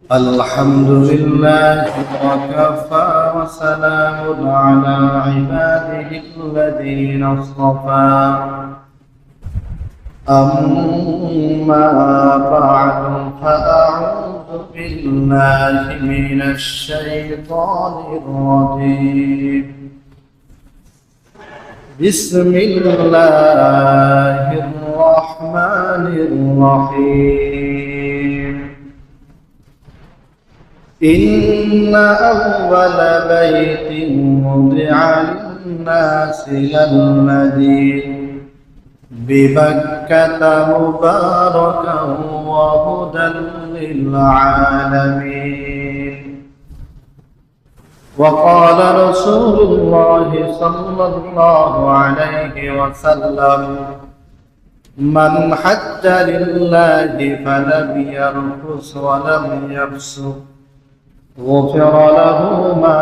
الحمد لله وكفى وسلام على عباده الذين اصطفى أما بعد فأعوذ بالله من الشيطان الرجيم بسم الله الرحمن الرحيم إن أول بيت وضع للناس للذي ببكة مباركا وهدى للعالمين وقال رسول الله صلى الله عليه وسلم من حج لله فلم يرفث ولم يفسق غفر له ما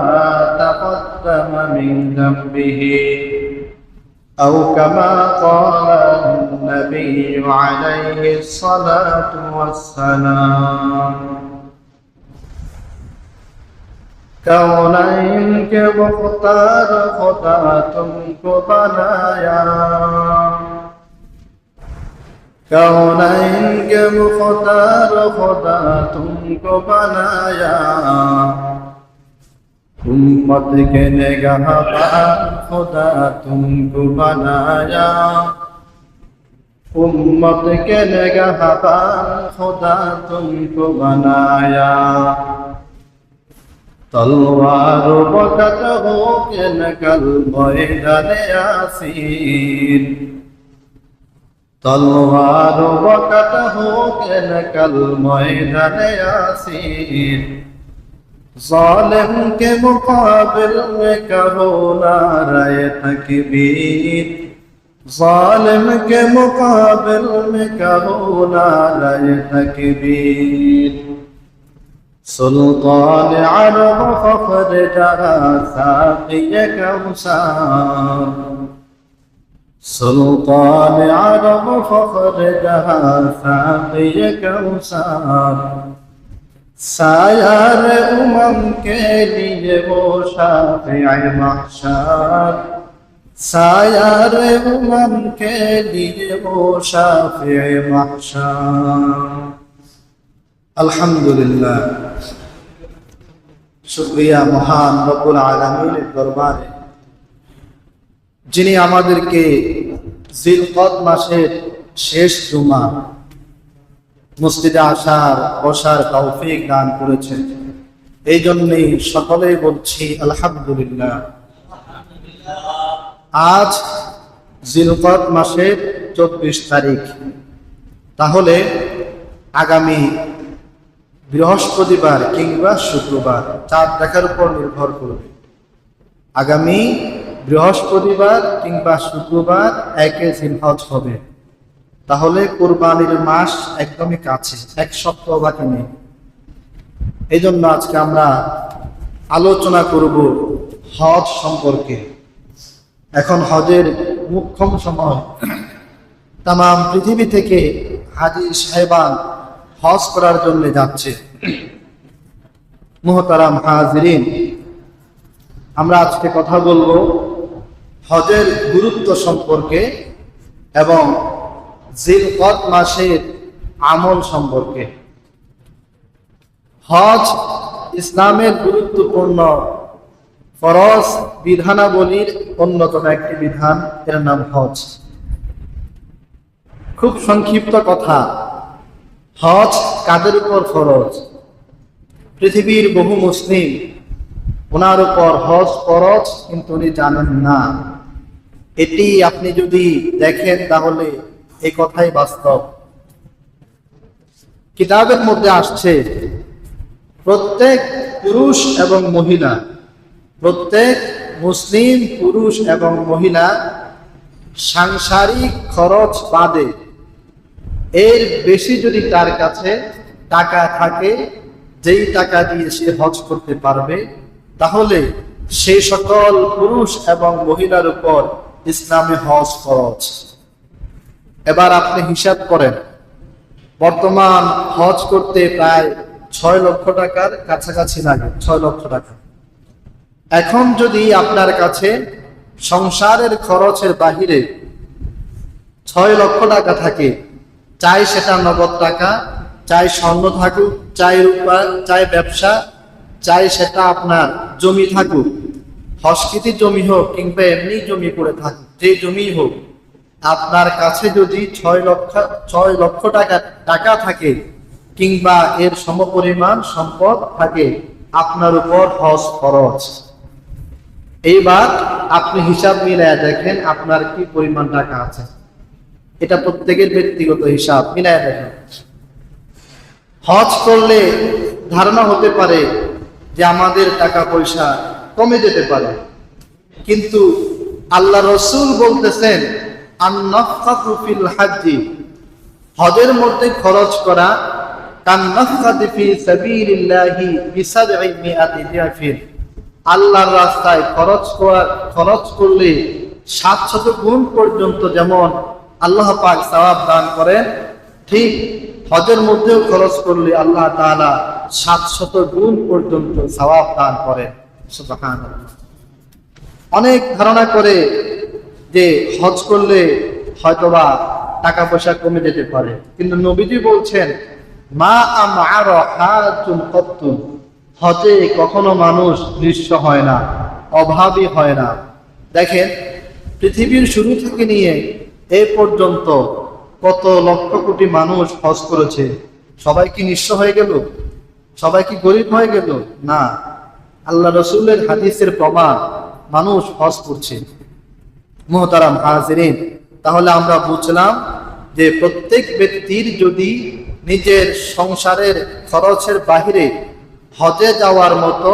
تقدم من ذنبه أو كما قال النبي عليه الصلاة والسلام कौनैन के मुख्तार खुदा तुमको बनाया कौनैन के मुख्तार खुदा तुमको बनाया उम्मत के निगहबान खुदा तुमको बनाया उम्मत के निगहबान खुदा तुमको बनाया तलवार वक़्त हो के नकल मैदान यासीन तलवार वक़्त हो के नकल मैदान यासीन ज़ालिम के मुक़ाबिल में कहो नारे तकबीर ज़ालिम के मुक़ाबिल में कहो नारे तकबीर सुल्तान अरब फख्र जरा साक़िय कौसार सुल्तान अरब फख्र जरा साक़िय कौसार सायार उमम के लिए वो शाफ़िए महशर सायार उमम के लिए वो शाफ़िए महशर আলহামদুলিল্লাহ শুকরিয়া মহান রব্বুল আলামিনের দরবারে যিনি আমাদেরকে জিলকদ মাসের শেষ জুমা মসজিদে বসার তৌফিক দান করেছেন এই জন্যই সকলেই বলছি আলহামদুলিল্লাহ। আজ জিলকদ মাসের 24 তারিখ, তাহলে আগামী বৃহস্পতিবার কিংবা শুক্রবার, চাঁদ দেখার উপর নির্ভর করবে, আগামী বৃহস্পতিবার কিংবা শুক্রবার 1 জিলহজ হবে। তাহলে কুরবানির মাস একদমই কাছে, 1 সপ্তাহ বাকি নেই। এই জন্য আজকে আমরা আলোচনা করব হজ সম্পর্কে। এখন হজের মুখ্যম সময়, তাম পৃথিবী থেকে হাজী সাহেবান হজ করার জন্য যাচ্ছে। মুহতারাম হাজিরিন, আমরা আজকে কথা বলবো হজের গুরুত্ব সম্পর্কে এবং জিলকদ মাসের আমল সম্পর্কে। হজ ইসলামের গুরুত্বপূর্ণ ফরজ বিধানাবলীর অন্যতম একটি বিধান, এর নাম হজ। খুব সংক্ষিপ্ত কথা, হজ কাদের উপর ফরজ? পৃথিবীর বহু মুসলিম ওনার উপর হজ ফরজ, কিন্তু উনি জানেন না। এটি আপনি যদি দেখেন তাহলে এই কথাই বাস্তব। কিতাবের মধ্যে আসছে প্রত্যেক পুরুষ এবং মহিলা, প্রত্যেক মুসলিম পুরুষ এবং মহিলা সাংসারিক খরচ বাদে এর বেশি যদি তার কাছে টাকা থাকে, যেই টাকা দিয়ে সে হজ করতে পারবে, তাহলে সেই সকল পুরুষ এবং মহিলার উপর ইসলামে হজ ফরজ। এবার আপনি হিসাব করেন, বর্তমান হজ করতে প্রায় 6 লক্ষ টাকার কাছাকাছি লাগে, 6 লক্ষ টাকা। এখন যদি আপনার কাছে সংসারের খরচের বাহিরে 6 লক্ষ টাকা থাকে, চাই সেটা নগদ টাকা, চাই স্বর্ণ থাকুক, চাই রূপা, চাই ব্যবসা, চাই সেটা আপনার জমি থাকুক, হসকিতি জমি হোক কিংবা এমনি জমি পড়ে থাকুক, যে জমি হোক, আপনার কাছে যদি 6 লক্ষ টাকা থাকে কিংবা এর সমপরিমাণ সম্পদ থাকে, আপনার উপর হজ ফরজ। এইবার আপনি হিসাব মিলায় দেখেন আপনার কি পরিমাণ টাকা আছে। এটা প্রত্যেকের ব্যক্তিগত হিসাব, মিলায় দেখেন। হজ করলে ধারণা হতে পারে যে আমাদের টাকা পয়সা কমে যেতে পারে, কিন্তু আল্লাহ রসুল বলতেছেন আন-নাফকাতু ফিল হাজ্জি, হজের মধ্যে খরচ করা কান-নাফকাতি ফি সাবিলিল্লাহি বি700 দিরহাম, আল্লাহর রাস্তায় খরচ করলে 700 গুণ পর্যন্ত যেমন আল্লাহ পাক সওয়াব দান করেন, ঠিক হজের মধ্যেও খরচ করলে আল্লাহ তাআলা 700 গুণ পর্যন্ত সওয়াব দান করেন। সুবহানাল্লাহ। অনেক ধারণা করে যে হজ করলে হয়তোবা টাকা পয়সা কমে যেতে পারে, কিন্তু নবীজি বলছেন মা আমার হাজুন কত্তু, হজে কখনো মানুষ নিঃস্ব হয় না, অভাবী হয় না। দেখেন পৃথিবীর শুরু থেকে নিয়ে এ পর্যন্ত কত লক্ষ কোটি মানুষ হজ করেছে, সবাই কি নিঃস্ব হয়ে গেল? সবাই কি গরিব হয়ে গেল? না, আল্লাহ রসুলের হাদিসের প্রমাণ মানুষ হজ করছে। মুহতারাম হাজিরিন, তাহলে আমরা বুঝলাম যে প্রত্যেক ব্যক্তির যদি নিজের সংসারের খরচের বাহিরে হজে যাওয়ার মতো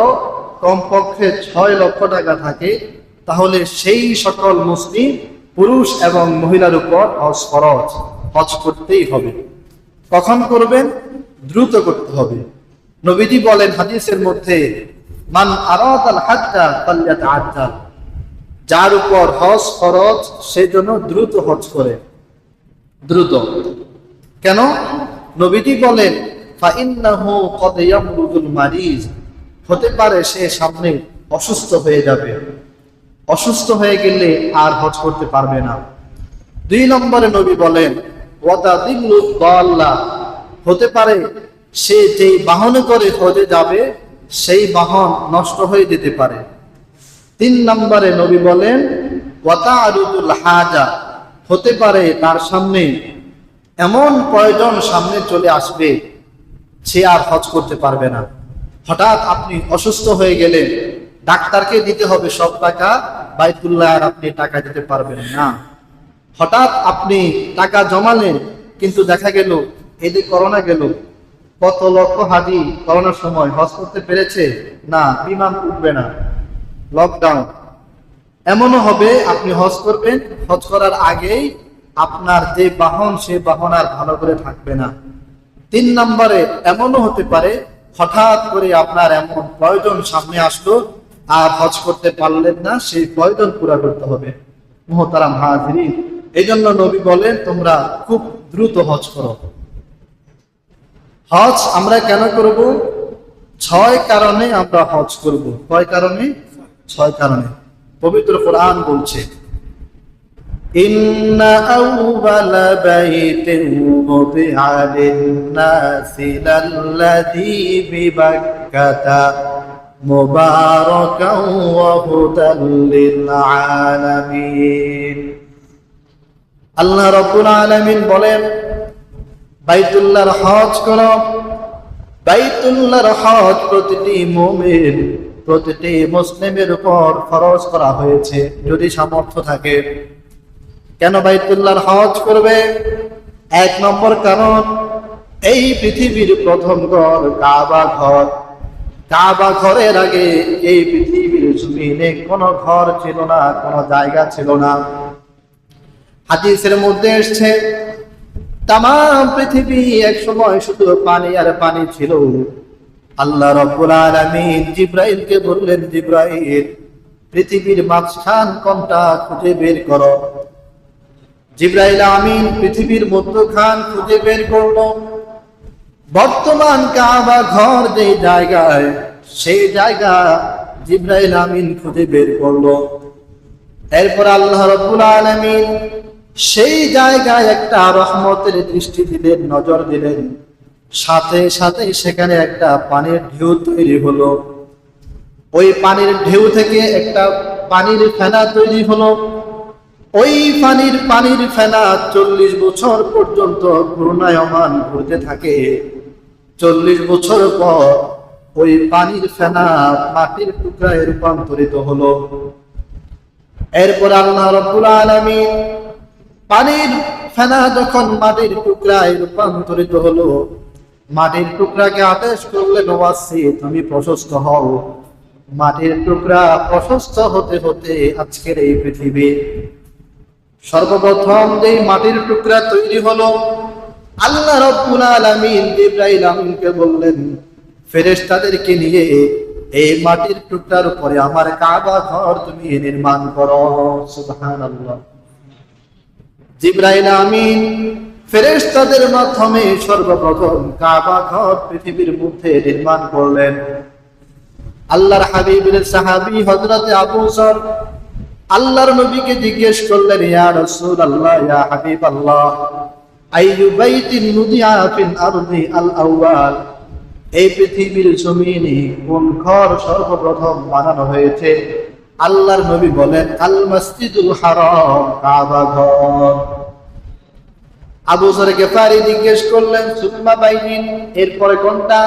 কমপক্ষে 6 লক্ষ টাকা থাকে, তাহলে সেই সকল মুসলিম পুরুষ এবং মহিলার উপর হজ ফরজ, হজ করতেই হবে। কখন করবেন? দ্রুত করতে হবে। নবীজি বলেন হাদিসের মধ্যে মান আরাদাল হাজ্জা ফালইয়াতাআজ্জাল, যার উপর হজ ফরজ সে যেন দ্রুত হজ করে। দ্রুত কেন? নবীজি বলেন ফাইন্নাহু ক্বাদ ইয়ামরুদুল মারিজ, হতে পারে সে সামনে অসুস্থ হয়ে যাবে, অসুস্থ হয়ে গেলে আর হজ করতে পারবে না। 2 নম্বরে নবী বলেন ওয়াতাদিল্লু দাল্লা, হতে পারে সে যেই বাহনে করে হজে যাবে সেই বাহন নষ্ট হয়ে যেতে পারে। 3 নম্বরে নবী বলেন ওয়াতারুদুল হাজা, হতে পারে তার সামনে এমন প্রয়োজন সামনে চলে আসবে সে আর হজ করতে পারবে না। হঠাৎ আপনি অসুস্থ হয়ে গেলেন, ডাক্তারকে দিতে হবে সব টাকা, বাইতুল্লাহ আর আপনি টাকা দিতে পারবেন না। হঠাৎ আপনি টাকা জমালেন, কিন্তু দেখা গেল এই যে করোনা গেল, কত লক্ষ হাজি করোনার সময় হজ করতে পেরেছে না, বিমান উঠবে না, লকডাউন। এমনও হবে আপনি হজ করবেন, হজ করার আগেই আপনার যে বাহন সে বাহন আর ভালো করে থাকবে না। 3 নম্বরে এমনও হতে পারে হঠাৎ করে আপনার এমন প্রয়োজন সামনে আসলো আর হজ করতে পারলেন না, সেই প্রয়োজন পুরা করতে হবে। মুহতারাম হাজিরিন, এই জন্য নবী বলেন তোমরা খুব দ্রুত হজ করো। হজ আমরা কেন করব? 6 কারণে আমরা হজ করব। কয় কারণে? 6 কারণে। পবিত্র কোরআন বলছে ইন্না আউওয়ালা বাইতিন উযিআ লিন-নাসি লাল্লাযী বিবাক্কাতা মুবারাকান ওয়া হুদাল লিল-আলামিন। আল্লাহ রাব্বুল আলামিন বলেন বাইতুল্লাহর হজ করো। বাইতুল্লাহর হজ প্রতিটি মুমিন, প্রতিটি মুসলিমের উপর ফরজ করা হয়েছে যদি সামর্থ্য থাকে। কেন বাইতুল্লাহর হজ করবে? 1 নম্বর কারণ, এই পৃথিবীর প্রথম ঘর কাবা ঘর। কাবা ঘরের আগে এই পৃথিবীর জমিনে কোনো ঘর ছিল না, কোনো জায়গা ছিল না। হাদিসের মধ্যে এসেছে তাম পৃথিবী এক সময় শুধু পানি আর পানি ছিল। আল্লাহ রাব্বুল আলামিন জিবরাইলকে বললেন, জিবরাইল পৃথিবীর মাঝখান কোনটা খুঁজে বের করো। জিবরাইল আমিন পৃথিবীর মধ্যখান খুঁজে বের করলো। বর্তমান কাবা ঘর যে জায়গায়, সেই জায়গা জিবরাইল আমিন খুঁজে বের করলো। এরপর আল্লাহ রাব্বুল আলামিন সেই জায়গায় একটা রহমতের দৃষ্টি দিলেন, নজর দিলেন। সাথে সাথে সেখানে একটা পানির ঢেউ তৈরি হলো। ওই পানির ঢেউ থেকে একটা পানির ফেনা তৈরি হলো। ওই পানির ফেনা 40 বছর পর্যন্ত ঘূর্ণায়মান ঘুরতে থাকে। 40 বছর পর ওই পানির ফেনা মাটির টুকরায় রূপান্তরিত হলো। এরপর আল্লাহ রাব্বুল আলামিন পানির ফেনা যখন মাটির টুকরায় রূপান্তরিত হলো, মাটির টুকরাকে আদেশ করলেন, ওয়াসি তুমি প্রশস্ত হও। মাটির টুকরা প্রশস্ত হতে হতে আজকের এই পৃথিবী সর্বপ্রথম যে মাটির টুকরা তৈরি হলো, আল্লাহ রাব্বুল আলামিন জিবরাইল আমিনকে বললেন, ফেরেশতাদেরকে নিয়ে এই মাটির টুকরার উপরে আমার কাবা ঘর তুমি নির্মাণ করো। সুবহানাল্লাহ। জিবরাইল আমিন ফেরেশতাদের মাধ্যমে সর্বপ্রথম কাবা ঘর পৃথিবীর মধ্যে নির্মাণ করলেন। আল্লাহর হাবিবের সাহাবী হযরত আবু যর আল্লাহর নবীকে জিজ্ঞেস করলেন, ইয়া রাসূলুল্লাহ, ইয়া হাবিবাল্লাহ, আইয়ু বাইতিন নুদিয়া ফিল আরদি আল আউয়াল, এই পৃথিবীর জমিনে কোন ঘর সর্বপ্রথম বানানো হয়েছে? আল্লাহর নবী বলেন, আল মসজিদুল হারাম, কাবা ঘর। আবু যর গিফারি জিজ্ঞেস করলেন, সুম্মা বাইনিন, এরপরে কোনটা?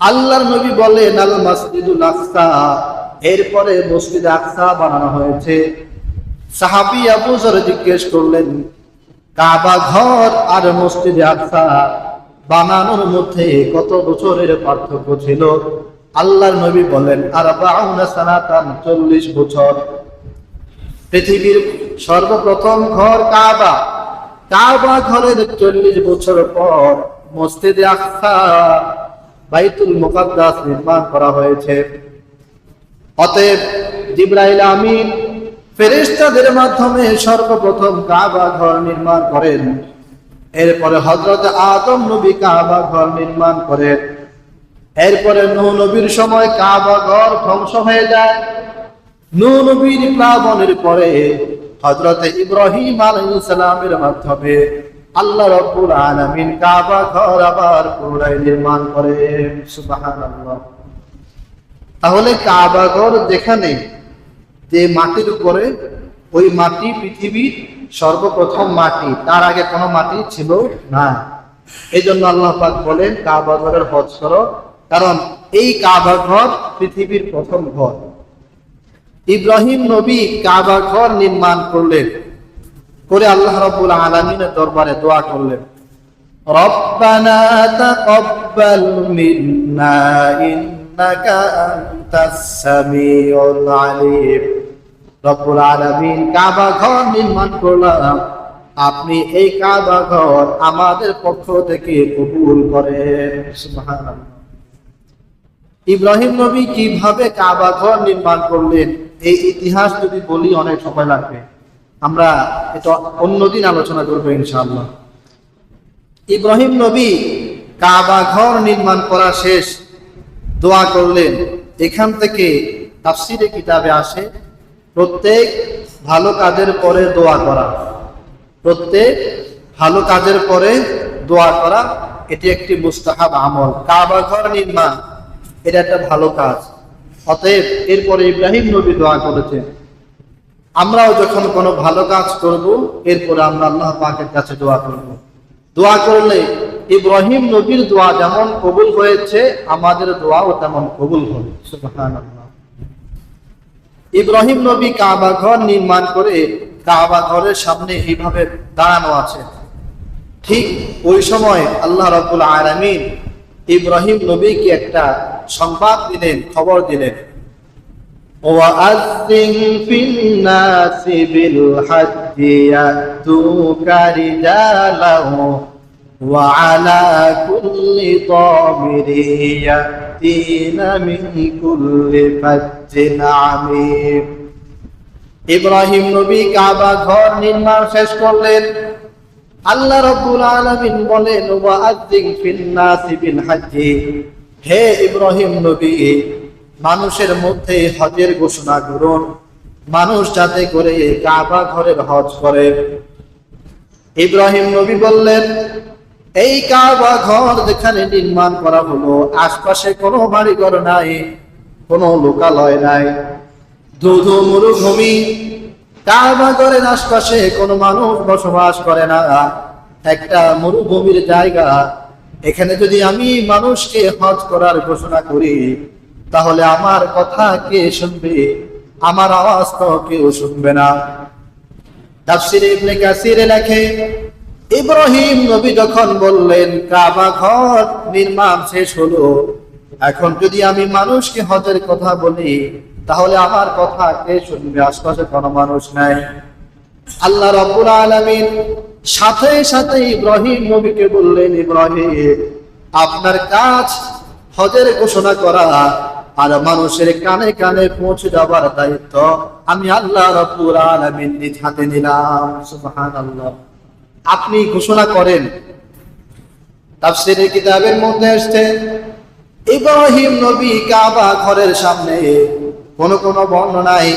আল্লাহর নবী বলেন, আল মসজিদুল আকসা, এরপরে মসজিদ আকসা বানানো হয়েছে। সাহাবী আবু যর জিজ্ঞেস করলেন, কাবা ঘর আর মসজিদ আকসা বানানোর মধ্যে কত বছরের পার্থক্য ছিল? আল্লাহর নবী বলেন, 40 সানাতান, 40 বছর। পৃথিবীর সর্বপ্রথম ঘর কাবা, কাবা ঘরের 40 বছর পর মসজিদে আকসা, বাইতুল মুকাদ্দাস নির্মাণ করা হয়েছে। অতএব জিবরাইল আমিন ফেরেশতাদের মাধ্যমে সর্বপ্রথম কাবা ঘর নির্মাণ করেন। এরপরে হযরত আদম নবী কাবা ঘর নির্মাণ করেন। এরপরে নূহ নবীর সময় কাবা ঘর ধ্বংস হয়ে যায়। নূহ নবীর প্লাবনের পরে হযরত ইব্রাহিম আলাইহিস সালামের মাধ্যমে আল্লাহ রাব্বুল আলামিন কাবা ঘর আবার পুনরায় নির্মাণ করেন। সুবহানাল্লাহ। তাহলে কাবা ঘর যেখানে, যে মাটির উপরে, ওই মাটি পৃথিবীর সর্বপ্রথম মাটি, তার আগে কোনো মাটি ছিল না। এই জন্য আল্লাহ পাক বলেন, কাবা ঘরের হজ করো, কারণ এই কাবা ঘর পৃথিবীর প্রথম ঘর। ইব্রাহিম নবী কাবা ঘর নির্মাণ করলেন, করে আল্লাহ রাব্বুল আলামিনের দরবারে দোয়া করলেন, রব্বানা তাকাব্বাল মিন্না ইন্নাকা আনতাস সামিউল আলিম। রব্বুল আলামিন কাবা ঘর নির্মাণ করলাম, আপনি এই কাবা ঘর আমাদের পক্ষ থেকে কবুল করেন। সুবহানাল্লাহ। ইব্রাহিম নবী কিভাবে কাবা ঘর নির্মাণ করলেন, এই ইতিহাস যদি বলি অনেক সময় লাগবে, আমরা এটা অন্যদিন আলোচনা করবো ইনশাআল্লাহ। ইব্রাহিম নবী কাবা ঘর নির্মাণ করা শেষ, দোয়া করলেন। এখান থেকে তাফসীরে কিতাবে আসে, প্রত্যেক ভালো কাজের পরে দোয়া করা, প্রত্যেক ভালো কাজের পরে দোয়া করা, এটি একটি মুস্তাহাব আমল। কাবা ঘর নির্মাণ এটা একটা ভালো কাজ। অতএব এরপরে ইব্রাহিম নবী দোয়া করেছেন। আমরাও যখন কোনো ভালো কাজ করব, এরপরে আমরা আল্লাহ পাকের কাছে দোয়া করব। দোয়া করলে ইব্রাহিম নবীর দোয়া যেমন কবুল হয়েছে, আমাদের দোয়াও তেমন কবুল হবে। সুবহানাল্লাহ। ইব্রাহিম নবী কাবা ঘর নির্মাণ করে কাবা ঘরের সামনে এইভাবে দাঁড়ানো আছে। ঠিক ওই সময় আল্লাহ রাব্বুল আলামিন ইব্রাহিম নবীকে একটা সংবাদ দিলেন, খবর দিলেন, ওয়াআযযিন ফিন-নাসি বিল-হাজ্জি ইয়াতুকা রিজালান ওয়া আলা কুল্লি তামিরিন ইয়াতিনা মিন কুল্লি ফাজ্জিন আমিম। ইব্রাহিম নবী কাবা ঘর নির্মাণ শেষ করলেন। আল্লাহ রাব্বুল আলামিন বলেন, ওয়াআযযিন ফিন নাসি বিল হজ্জি, হে ইব্রাহিম নবী, মানুষের মধ্যে হজের ঘোষণা করুন, মানুষ যাতে করে কাবা ঘরের হজ করে। ইব্রাহিম নবী বললেন, এই কাবা ঘর যেখানে নির্মাণ করা হলো, আশপাশে কোনো বাড়িঘর নাই, কোনো লোকালয় নাই, ধুধু মরুভূমি, কাবা ঘরের আশপাশে কোনো মানুষ বসবাস করে না, একটা মরুভূমির জায়গা। এখানে যদি আমি মানুষকে হজ করার ঘোষণা করি, তাহলে আমার কথা কে শুনবে? আমার আওয়াজ তো কেউ শুনবে না। তাফসীরে ইবনে কাসিরে লেখে, ইব্রাহিম নবী যখন বললেন কাবা ঘর নির্মাণ শেষ হলো, এখন যদি আমি মানুষকে হজের কথা বলি, তাহলে আমার কথা কে শুনবে? আশপাশে কোনো মানুষ নাই। আল্লাহ রাব্বুল আলামিন সাথে সাথে ইব্রাহিম নবীকে বললেন, ইব্রাহিম, আপনার কাজ হজের ঘোষণা করা আর মানুষের কানে কানে পৌঁছে দেওয়ার দায়িত্ব আমি আল্লাহ রাব্বুল আলামিন নিজ হাতে নিলাম। সুবহানাল্লাহ। আপনি ঘোষণা করেন। তাফসীরের কিতাবের মধ্যে আসছে, ইব্রাহিম নবী কাবা ঘরের সামনে কোন কোন বর্ণনায়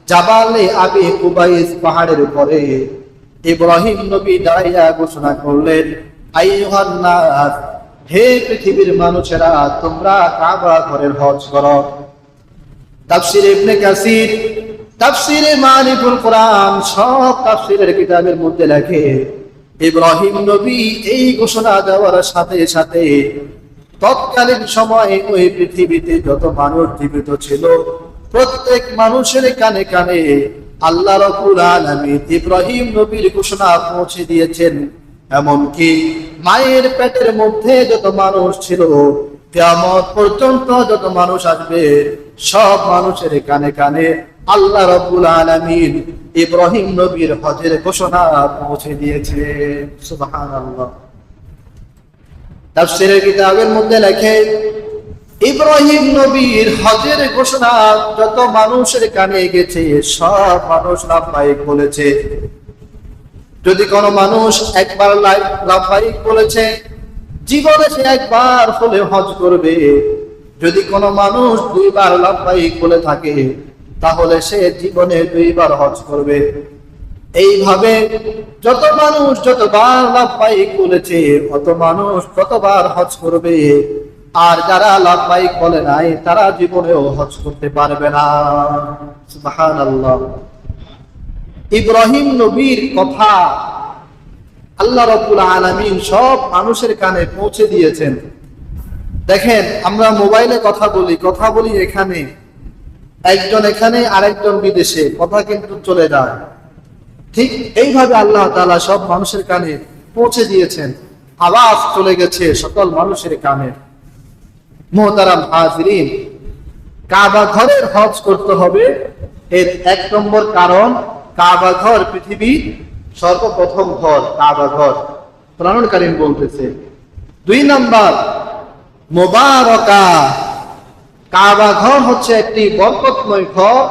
জাবালে আবি কুবাইস পাহাড়ের উপরে ইব্রাহিম নবী দাঁড়াইয়া ঘোষণা করলেন, আইয়ুহান নাস, হে পৃথিবীর মানুষেরা, তোমরা কাবা ঘরের হজ করো। তাফসীরে ইবনে কাসির, তাফসীরে মারিফুল কোরআন, সব তাফসীরের কিতাবের মধ্যে লেখে, ইব্রাহিম নবী এই ঘোষণা দেওয়ার সাথে সাথে তৎকালীন সময়ে ওই পৃথিবীতে যত মানুষ জীবিত ছিল, প্রত্যেক মানুষের কানে কানে আল্লাহ রাব্বুল আলামিন ইব্রাহিম নবীর ঘোষণা পৌঁছে দিয়েছেন। এমনকি মায়ের পেটের মধ্যে যত মানুষ ছিল, কিয়ামত পর্যন্ত যত মানুষ আসবে, সব মানুষের কানে কানে আল্লাহ রাব্বুল আলামিন ইব্রাহিম নবীর হজের ঘোষণা পৌঁছে দিয়েছে। সুবহানাল্লাহ। তাফসীরের কিতাবের মধ্যে লেখে, ইব্রাহিম নবীর হজের ঘোষণা যত মানুষের কানে গেছে, সব মানুষ লাব্বাইক বলেছে। যদি কোনো মানুষ একবার লাব্বাইক বলেছে, জীবনে সে একবার হলে হজ করবে। যদি কোনো মানুষ দুইবার লাব্বাইক বলে থাকে, তাহলে সে জীবনে দুইবার হজ করবে। এইভাবে যত মানুষ যতবার লাব্বাইক বলেছে, অত মানুষ ততবার হজ করবে। আর যারা লাব্বাইক বলে নাই, তারা জীবনেও হজ করতে পারবে না। সুবহানাল্লাহ। ইব্রাহিম নবীর কথা আল্লাহ রাব্বুল আলামিন সব মানুষের কানে পৌঁছে দিয়েছেন। দেখেন, আমরা মোবাইলে কথা বলি এখানে, একজন এখানে আরেকজন বিদেশে, কথা কিন্তু চলে যায়। ঠিক এইভাবে আল্লাহ তাআলা সব মানুষের কানে পৌঁছে দিয়েছেন, আওয়াজ চলে গেছে সকল মানুষের কানে। মুহতারাম হাজিরিন, কাবা ঘরের হজ করতে হবে, এর এক নম্বর কারণ, কাবা ঘর পৃথিবীর সর্বপ্রথম ঘর, কাবা ঘর কোরআনুল কারীম বলতেছে। দুই নাম্বার, মুবারাকা, কাবা ঘর হচ্ছে একটি বরকতময় ঘর।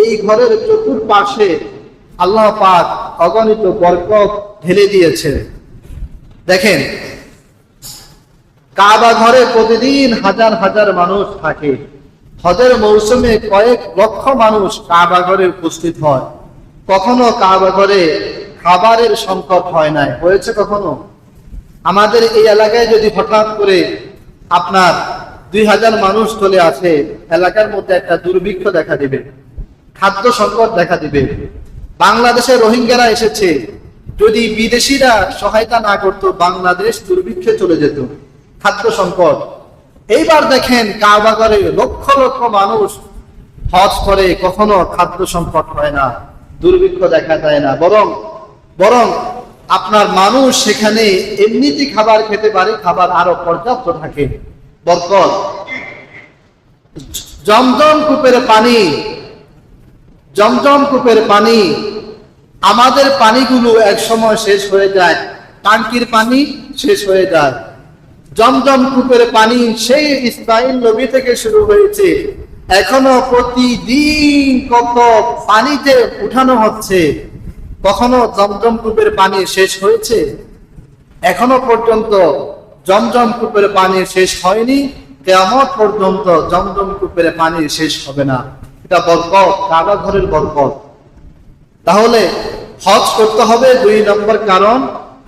এই ঘরের চতুর্পাশে আল্লাহ পাক অগণিত বরকত ঢেলে দিয়েছে। দেখেন, কাবা ঘরে প্রতিদিন হাজার হাজার মানুষ থাকে। হজের মৌসুমে কয়েক লক্ষ মানুষ কাবা ঘরে উপস্থিত হয়। কখনো কাবা ঘরে খাবারের সংকট হয় নাই, হয়েছে কখনো? আমাদের এই এলাকায় যদি হঠাৎ করে আপনার 2000 মানুষ চলে আসে, এলাকার মধ্যে একটা দুর্ভিক্ষ দেখা দিবে, খাদ্য সংকট দেখা দিবে। বাংলাদেশে রোহিঙ্গারা এসেছে, যদি বিদেশিরা সহায়তা না করতো, বাংলাদেশ দুর্ভিক্ষে চলে যেত, খাদ্য সংকট। এইবার দেখেন, কাবা ঘরে লক্ষ লক্ষ মানুষ হজ করে, কখনো খাদ্য সংকট হয় না, দুর্ভিক্ষ দেখা যায় না, বরং আপনার মানুষ সেখানে এমনিতে খাবার খেতে পারে, খাবার আরো পর্যাপ্ত থাকে, বরকত। জমজম কূপের পানি, আমাদের পানিগুলো এক সময় শেষ হয়ে যায়, টাঙ্কির পানি শেষ হয়ে যায়। জমজম কূপের পানি সেই ইসমাঈল নবী থেকে শুরু হয়েছে, এখনো প্রতিদিন কত পানিতে উঠানো হচ্ছে, কখনো জমজম কূপের পানি শেষ হয়েছে? এখনো পর্যন্ত জমজম কূপের পানি শেষ হয়নি, কিয়ামত পর্যন্ত জমজম কূপের পানি শেষ হবে না। এটা বরকত, কাবা ঘরের বরকত। তাহলে হজ করতে হবে। 2 নম্বর কারণ,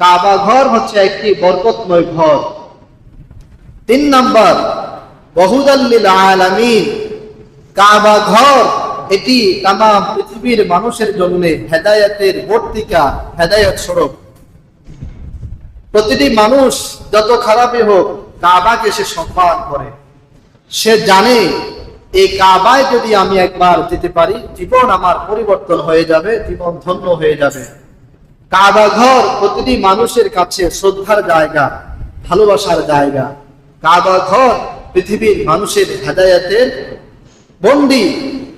কাবা ঘর হচ্ছে একটি বরকতময় ঘর। 3 নম্বর, ওয়াহুদাল লিল আলামিন, কাবা ঘর এটি তামাম পৃথিবীর মানুষের জন্য হেদায়েতের বর্তিকা, হেদায়েত স্বরূপ। প্রতিটি মানুষ যত খারাপই হোক, কাবাকে সে সম্মান করে। সে জানে এই কাবায় যদি আমি একবার যেতে পারি, জীবন আমার পরিবর্তন হয়ে যাবে, জীবন ধন্য হয়ে যাবে। কাবা ঘর প্রতিটি মানুষের কাছে শ্রদ্ধার জায়গা, ভালোবাসার জায়গা। কাবা ঘর পৃথিবীর মানুষের হেদায়েতের বন্দি,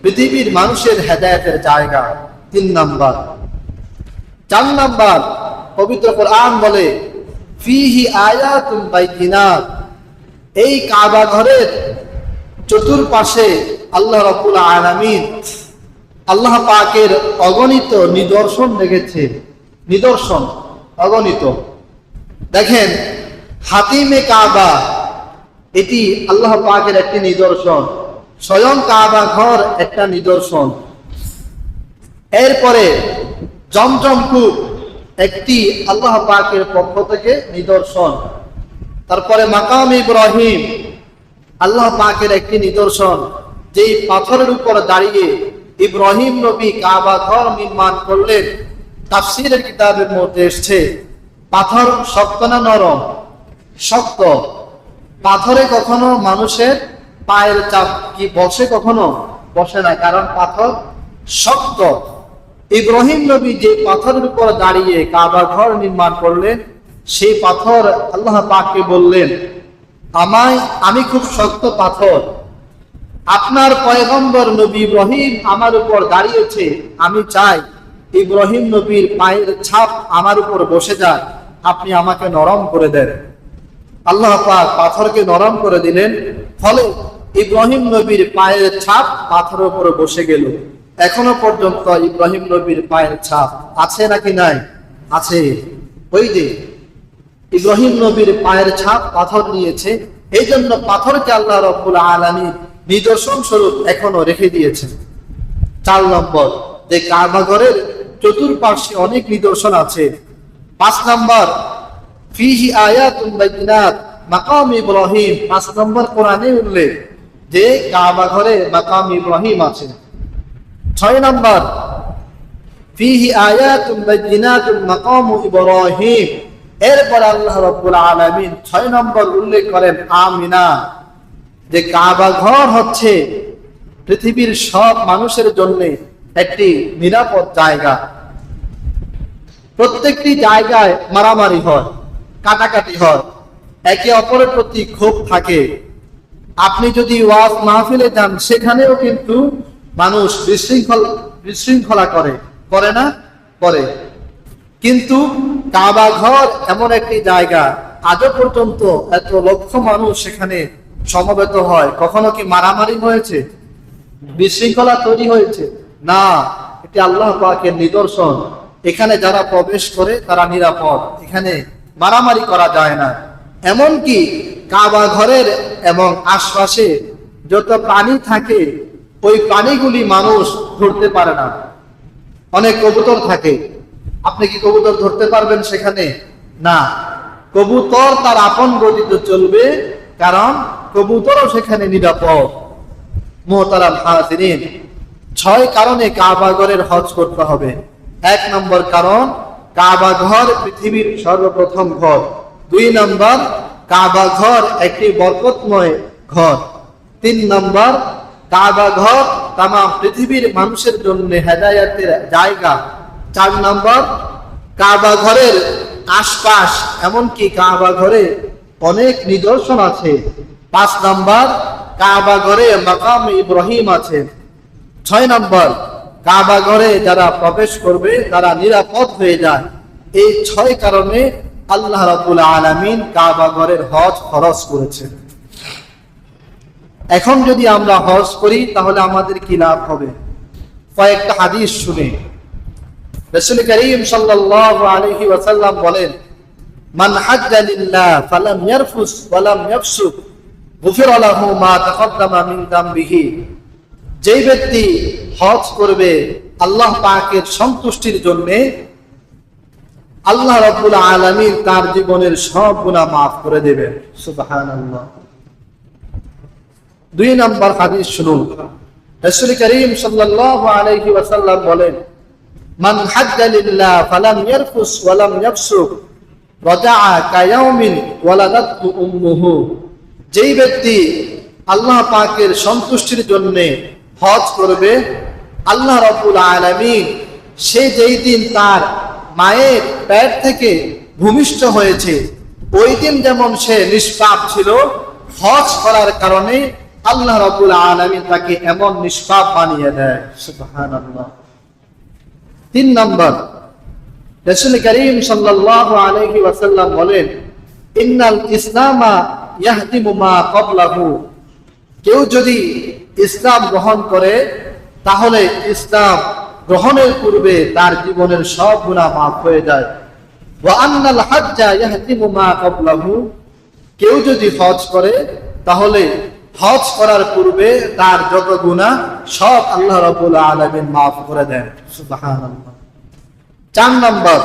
পৃথিবীর মানুষের হেদায়েতের জায়গা। 3 নম্বর। 4 নম্বর, পবিত্র কোরআন বলে ফিহি আয়াতুন বাইয়িনাত, এই কাবা ঘরের চতুর্পাশে আল্লাহ রাব্বুল আলামিন, আল্লাহ পাকের অগণিত নিদর্শন রেখেছে। নিদর্শন অগণিত। দেখেন, হাতিমে কাবা এটি আল্লাহ পাকের একটি নিদর্শন, স্বয়ং কাবা ঘর একটা নিদর্শন। এরপরে জমজম কূপ একটি আল্লাহ পাকের পক্ষ থেকে নিদর্শন। তারপরে মাকাম ইব্রাহিম আল্লাহ পাকের একটি নিদর্শন, যেই পাথরের উপর দাঁড়িয়ে ইব্রাহিম নবী কাবা ঘর নির্মাণ করলেন। তাফসীরের কিতাবের মধ্যে এসেছে, পাথর শক্ত না নরম? শক্ত। পাথরে কখনো মানুষের পায়ের চাপ কি বসে? কখনো বসে না, কারণ পাথর শক্ত। ইব্রাহিম নবী যে পাথরের উপর দাঁড়িয়ে কাবা ঘর নির্মাণ করলেন, সেই পাথর আল্লাহ পাককে বললেন, আমি খুব শক্ত পাথর, আপনার পয়গম্বর নবী ইব্রাহিম আমার উপর দাঁড়িয়েছে, আমি চাই ইব্রাহিম নবীর পায়ের ছাপ আমার উপর বসে যাক, আপনি আমাকে নরম করে দেন। আল্লাহ পাক পাথরকে নরম করে দিলেন, ফলে ইব্রাহিম নবীর পায়ের ছাপ পাথরের উপর বসে গেল। এখনো পর্যন্ত ইব্রাহিম নবীর পায়ের ছাপ আছে নাকি নাই? আছে। ওই যে ইব্রাহিম নবীর পায়ের ছাপ পাথর নিয়েছে, এই জন্য পাথরকে আল্লাহ রাব্বুল আলামিন নিদর্শন স্বরূপ এখনো রেখে দিয়েছেন। 4 নম্বর, যে কাবা ঘরের চতুর্পার্শ্বে অনেক নিদর্শন আছে। 5 নম্বর, ফিহি আয়াতুন বাইয়িনাত মাকাম ইব্রাহিম, 5 নম্বর কোরআনে উল্লেখ যে কাবা ঘরে মাকাম ইব্রাহিম আছে। 6 নম্বর, ফিহি আয়াতুন বাইয়িনাতুন মাকাম ইব্রাহিম, এরপর আল্লাহ রাব্বুল আলামিন 6 নম্বর উল্লেখ করেন আমিনা, যে কাবা ঘর হচ্ছে পৃথিবীর সব মানুষের জন্য একটি নিরাপদ জায়গা। প্রত্যেকটি জায়গায় মারামারি হয়, কাটাকাটি হয়, একে অপরের প্রতি ক্ষোভ থাকে। আপনি যদি ওয়াজ মাহফিলে যান, সেখানেও কিন্তু মানুষ বিশৃঙ্খলা করে না? করে। কিন্তু কাবা ঘর এমন একটি জায়গা, আজও পর্যন্ত এত লক্ষ মানুষ সেখানে সমবেত হয়, কখনো কি মারামারি হয়েছে? বিশৃঙ্খলা তৈরি হয়েছে? না। এটি আল্লাহ পাকের নিদর্শন। এখানে যারা প্রবেশ করে তারা নিরাপদ, এখানে মারামারি করা যায় না। এমনকি কাবা ঘরের এবং আশপাশে যত প্রাণী থাকে, ওই প্রাণীগুলি মানুষ ধরতে পারে না। অনেক কবুতর থাকে, আপনি কি কবুতর ধরতে পারবেন সেখানে? না। কবুতর তার আপন গতিতে চলবে, কারণ কবুতরও সেখানে নিরাপদ। মুহতারাম হাজিরিন, 6 কারণে কাবা ঘরের হজ করতে হবে। 1 নম্বর কারণ, কাবা ঘর পৃথিবীর সর্বপ্রথম ঘর। 2 নম্বর, কাবা ঘর একটি বরকতময় ঘর। 3 নম্বর, কাবা ঘর তামাম পৃথিবীর মানুষের জন্য হেদায়েতের জায়গা। 4 নম্বর, কাবা ঘরের আশপাশ, এমনকি কাবা ঘরে অনেক নিদর্শন আছে। 5 নম্বর, কাবা ঘরে মাকাম ইব্রাহিম আছে। 6 নম্বর, কাবা ঘরে যারা প্রবেশ করবে তারা নিরাপদ হয়ে যায়। এই 6 কারণে আল্লাহ রাব্বুল আলামিন কাবা ঘরের হজ ফরজ করেছেন। এখন যদি আমরা হজ করি তাহলে আমাদের কি লাভ হবে? কয়েকটা হাদিস শুনে। রাসূল করিম সাল্লাল্লাহু আলাইহি ওয়াসাল্লাম বলেন, মান হাজ্জা লিল্লাহ ফালাম ইয়ারফুস ওয়া লাম ইয়াফসুক গুফিরা লাহু মা তাকাদ্দামা মিন যামবিহি। যেই ব্যক্তি হজ করবে আল্লাহ পাকের সন্তুষ্টির জন্য, আল্লাহ রাব্বুল আলামিন তার জীবনের সব গুনাহ মাফ করে দেবেন। সুবহানাল্লাহ। 2 নম্বর হাদিস শুনুন। রাসূল করিম সাল্লাল্লাহু আলাইহি ওয়াসাল্লাম বলেন, মান হাজ্জা লিল্লাহ ফালাম ইয়ারফুস ওয়া লাম ইয়াফসুক রাজাআ কায়াউমিন ওয়ালাদাতহু উম্মুহু। যেই ব্যক্তি আল্লাহ পাকের সন্তুষ্টির জন্য হজ করবে, আল্লাহ রাব্বুল আলামিন সে যেই দিন তার মায়ের পেট থেকে ভূমিষ্ঠ হয়েছে ওই দিন যেমন সে নিষ্পাপ ছিল, হজ করার কারণে আল্লাহ রাব্বুল আলামিন তাকে এমন নিষ্পাপ বানিয়ে দেয়। সুবহানাল্লাহ। 3 নম্বর, রাসূল করিম সাল্লাল্লাহু আলাইহি ওয়াসাল্লাম বলেন, ইন্নাল ইসলামা ইয়াহদিমু মা ক্বাবলাহু। কেউ যদি ইসলাম গ্রহণ করে তাহলে ইসলাম গ্রহণের পূর্বে তার জীবনের সব গুনাহ মাফ হয়ে যায়। ওয়া আন্নাল হাজ্জা ইয়াহদিমু মা ক্বাবলাহু। কেউ যদি হজ করে তাহলে হজ করার পূর্বে তার যত গুনাহ সব আল্লাহ রাব্বুল আলামিন মাফ করে দেন। সুবহানাল্লাহ। 4 নম্বর,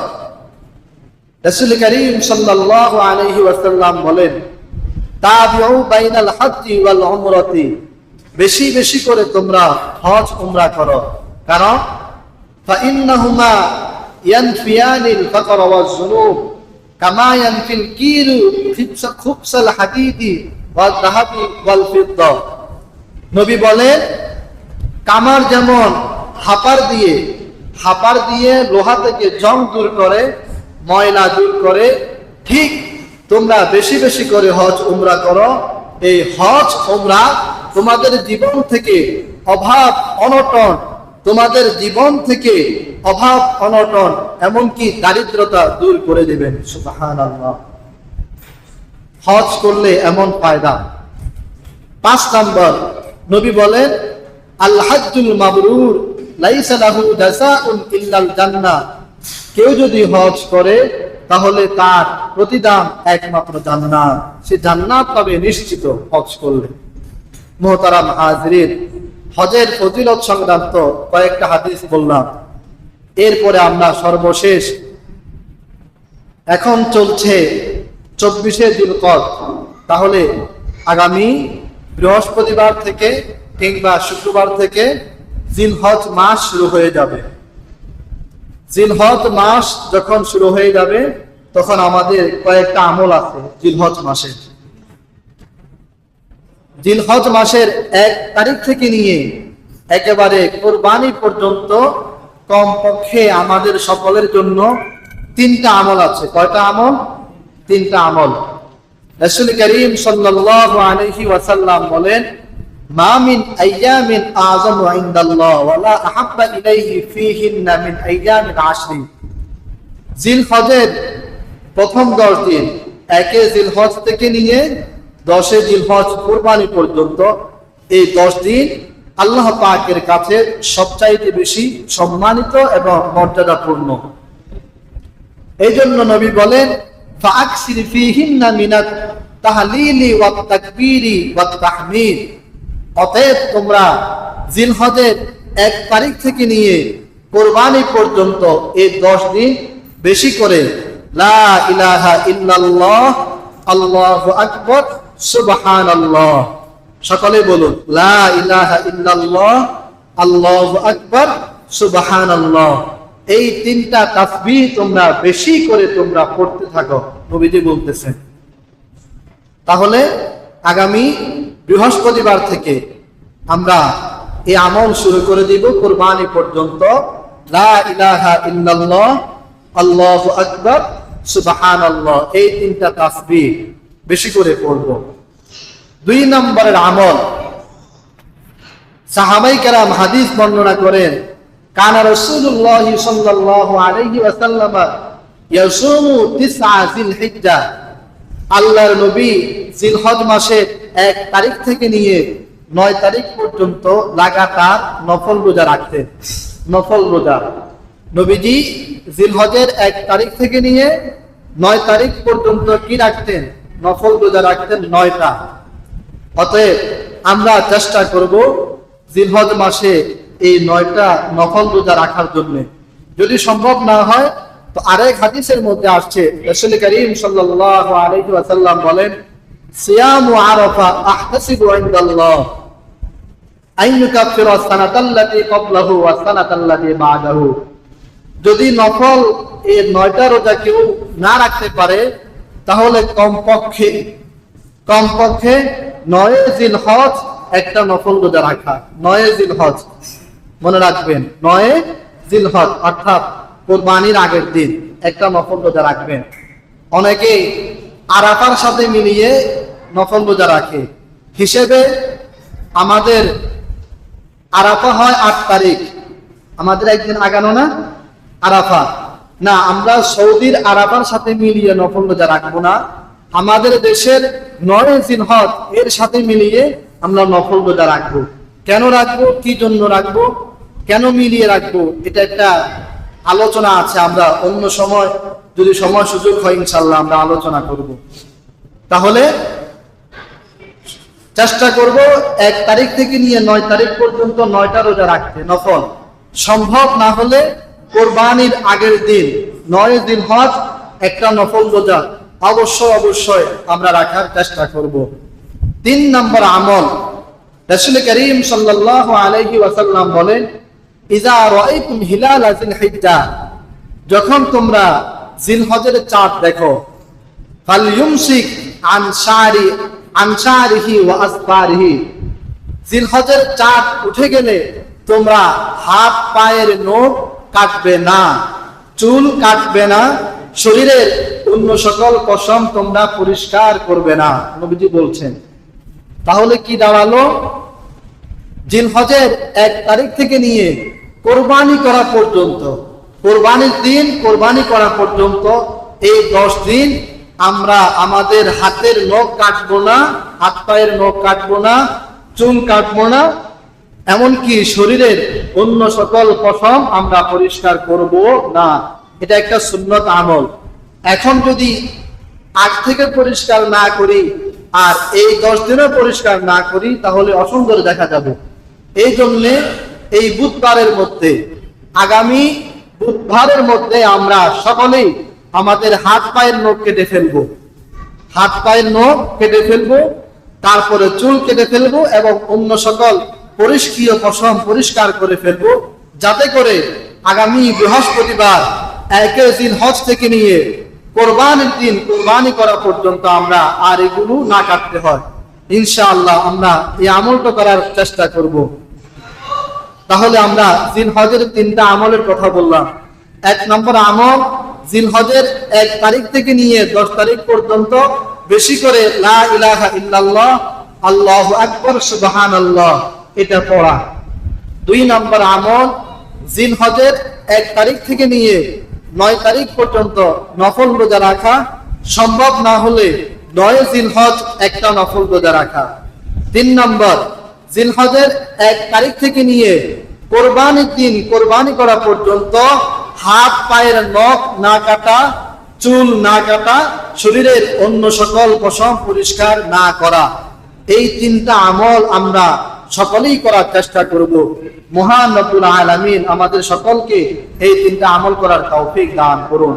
রাসূল করিম সাল্লাল্লাহু আলাইহি ওয়াসাল্লাম বলেন, তাবিউ বাইনাল হজ্জি ওয়াল উমরাতি। বেশি বেশি করে তোমরা হজ উমরা করো, কারণ ফাইন্নাহুমা ইয়ানফিয়ানিল ফাকর ওয়াজ যুনুব কামা ইয়ানফিল কিরু খুবসাল হাদিদি ওয়াল যাহাবি ওয়াল ফিদ্দা। নবী বলেন, কামার যেমন হাপার দিয়ে লোহা থেকে জং দূর করে, ময়লা দূর করে, ঠিক তোমরা বেশি বেশি করে হজ উমরা করো। এই হজ উমরা তোমাদের জীবন থেকে অভাব অনটন এমনকি দারিদ্রতা দূর করে দিবেন। সুবহানাল্লাহ। হজ করলে এমন ফায়দা। 5 নম্বর, নবী বলেন, আল হাজ্জুল মাবরুর লাইসা লাহু জাযাউন ইল্লাল জান্নাহ। কেউ যদি হজ করে তাহলে তার প্রতিদান একমাত্র জান্নাত। সে জান্নাত পাবে নিশ্চিত হজ করলে। মুহতারাম হাজিরিন, হজের ফজিলত সংক্রান্ত কয়েকটা হাদিস বললাম। এরপরে আমরা সর্বশেষ, এখন চলছে 24শে জিলকদ, তাহলে আগামী বৃহস্পতিবার থেকে কিংবা শুক্রবার থেকে জিলহজ মাস শুরু হয়ে যাবে। জিলহজ মাস যখন শুরু হয়ে যাবে তখন আমাদের কয়েকটা আমল আছে জিলহজ মাসে। জিলহজ মাসের 1 তারিখ থেকে নিয়ে একেবারে কুরবানি পর্যন্ত কমপক্ষে আমাদের সকলের জন্য 3টা আমল আছে। কয়টা আমল? 3টা আমল। রাসূল করিম সাল্লাল্লাহু আলাইহি ওয়াসাল্লাম বলেন, মা মিন আইয়ামিন আযামু ইনদাল্লাহ ওয়া লা আহাব্বা ইলাইহি ফীহিন্না মিন আইয়ামিল আশরি। জিলহজের প্রথম 10 দিন, 1 জিলহজ থেকে নিয়ে 10 জিলহজ কুরবানি পর্যন্ত, এই 10 দিন আল্লাহ পাকের কাছে সবচাইতে বেশি সম্মানিত এবং মর্যাদাপূর্ণ। এই জন্য নবী বলেন, ফাআকসির ফীহিন্না মিনাত তাহলিলি ওয়াত তাকবীরি ওয়াত তাহমিদ। অতএব তোমরা জিলহজের 1 তারিখ থেকে নিয়ে কুরবানি পর্যন্ত এই 10 দিন বেশি করে লা ইলাহা ইল্লাল্লাহ আল্লাহু আকবার সুবহানাল্লাহ, সকলে বলুন লা ইলাহা ইল্লাল্লাহ আল্লাহু আকবার সুবহানাল্লাহ। এই 3টা তাসবিহ তোমরা বেশি করে তোমরা পড়তে থাকো, নবীজি বলতেছেন। তাহলে আগামী বৃহস্পতিবার থেকে আমরা এই আমল শুরু করে দিব কুরবানি পর্যন্ত। লা ইলাহা ইল্লাল্লাহ আল্লাহু আকবার সুবহানাল্লাহ, এই 3টা তাসবিহ বেশি করে পড়ব। 2 নম্বরের আমল, সাহাবায়ে কেরাম হাদিস বর্ণনা করেন, কানা রাসূলুল্লাহ সাল্লাল্লাহু আলাইহি ওয়াসাল্লাম ইয়াসুমু 9 জিলহিজ্জা। আল্লাহর নবী জিলহজ মাসের 1 তারিখ থেকে নিয়ে 9 তারিখ পর্যন্ত লাগাতার নফল রোজা রাখতেন। নফল রোজা নবীজি জিলহজের 1 তারিখ থেকে নিয়ে 9 তারিখ পর্যন্ত কি রাখতেন? নফল রোজা রাখতেন 9টা। অতএব আমরা চেষ্টা করব জিলহজ মাসে এই 9টা নফল রোজা রাখার জন্য। যদি সম্ভব না হয় তো আরেক হাদিসের মধ্যে আসছে, রাসূল করিম সাল্লাল্লাহু আলাইহি ওয়াসাল্লাম বলেন, সিয়ামু আরাফা আহতাসিবু ইনদাল্লাহ আন ইউকাফিরা সানাতাল্লাতী ক্বাবলাহু ওয়া সানাতাল্লাতী বা'দাহু। যদি নফল এই 9টা রোজা কেউ না রাখতে পারে তাহলে কমপক্ষে 9 জিলহজ একটা নফল রোজা রাখা। 9 জিলহজ মনে রাখবেন, 9 জিলহজ অর্থাৎ কুরবানির আগের দিন একটা নফল রোজা রাখবেন। অনেকেই আরাফার সাথে মিলিয়ে নফল রোজা রাখে। হিসেবে আমাদের আরাফা হয় 8 তারিখ, আমাদের একদিন আগানো না আরাফা, না আমরা সৌদির আরাফার সাথে মিলিয়ে নফল রোজা রাখবো না, আমাদের দেশের 9 জিলহজ এর সাথে মিলিয়ে আমরা নফল রোজা রাখবো। কেন রাখবো, কি জন্য রাখবো, কেন মিলিয়ে রাখবো, এটা একটা আলোচনা আছে। আমরা অন্য সময় যদি সময় সুযোগ হয় ইনশাআল্লাহ আমরা আলোচনা করব। তাহলে চেষ্টা করব 1 তারিখ থেকে নিয়ে 9 তারিখ পর্যন্ত 9টা রোজা রাখতে নফল। সম্ভব না হলে কোরবানির আগের দিন 9 জিলহজ একটা নফল রোজা অবশ্যই আমরা রাখার চেষ্টা করব। 3 নম্বর আমল, রাসূল করিম সাল্লাল্লাহু আলাইহি ওয়াসাল্লাম বলেন, ইজা রাআইতুম হিলাল জিলহিজ্জাহ, যখন তোমরা জিলহজের চাঁদ দেখো, ফালইউমসিক আন শারিহি ওয়া আসফারিহি, জিলহজের চাঁদ উঠে গেলে তোমরা হাত পায়ের নখ কাটবে না, চুল কাটবে না, শরীরের অন্য সকল পশম তোমরা পরিষ্কার করবে না, নবীজি বলছেন। তাহলে কি দাঁড়ালো, জিলহজের 1 তারিখ থেকে নিয়ে কোরবানি করা পর্যন্ত, কোরবানির দিন কোরবানি করা পর্যন্ত এই 10 দিন আমরা আমাদের হাতের নখ কাটবো না, হাত পায়ের নখ কাটবো না, চুল কাটবো না, এমনকি শরীরের অন্য সকল পশম আমরা পরিষ্কার করব না। এটা একটা সুন্নত আমল। এখন যদি আগ থেকে পরিষ্কার না করি আর এই 10 দিনও পরিষ্কার না করি তাহলে অসুন্দর দেখা যাবে। এই জন্যে এই বুধবারের মধ্যে, আগামী বুধবারের মধ্যে আমরা সকলেই আমাদের হাত পায়ের নখ কেটে ফেলবো, হাত পায়ের নখ কেটে ফেলবো, তারপরে চুল কেটে ফেলবো এবং অন্য সকল পরিষ্কৃত পশম পরিষ্কার করে ফেলবো, যাতে করে আগামী বৃহস্পতিবার 1 জিলহজ থেকে নিয়ে কোরবানির দিন কোরবানি করা পর্যন্ত আমরা আর এগুলো না কাটতে হয়। ইনশাআল্লাহ আমরা এই আমলটা করার চেষ্টা করব। তাহলে আমরা জিলহজের 3টা আমলের কথা বললাম। 1 নম্বর আমল, জিলহজের 1 তারিখ থেকে নিয়ে 10 তারিখ পর্যন্ত বেশি করে লা ইলাহা ইল্লাল্লাহ, আল্লাহু আকবার, সুবহানাল্লাহ এটা পড়া। 2 নম্বর আমল, জিলহজের 1 তারিখ থেকে নিয়ে 9 তারিখ পর্যন্ত নফল রোজা রাখা, সম্ভব না হলে 9 জিলহজ একটা নফল রোজা রাখা। 3 নম্বর, জিলহজের 1 তারিখ থেকে নিয়ে কোরবানির দিন কোরবানি করা পর্যন্ত হাত পায়ের নখ না কাটা, চুল না কাটা, শরীরের অন্য সকল পশম পরিষ্কার না করা। এই 3টা আমল আমরা সকলেই করার চেষ্টা করব। মহান রব্বুল আলামিন আমাদের সকলকে এই 3টা আমল করার তৌফিক দান করুন।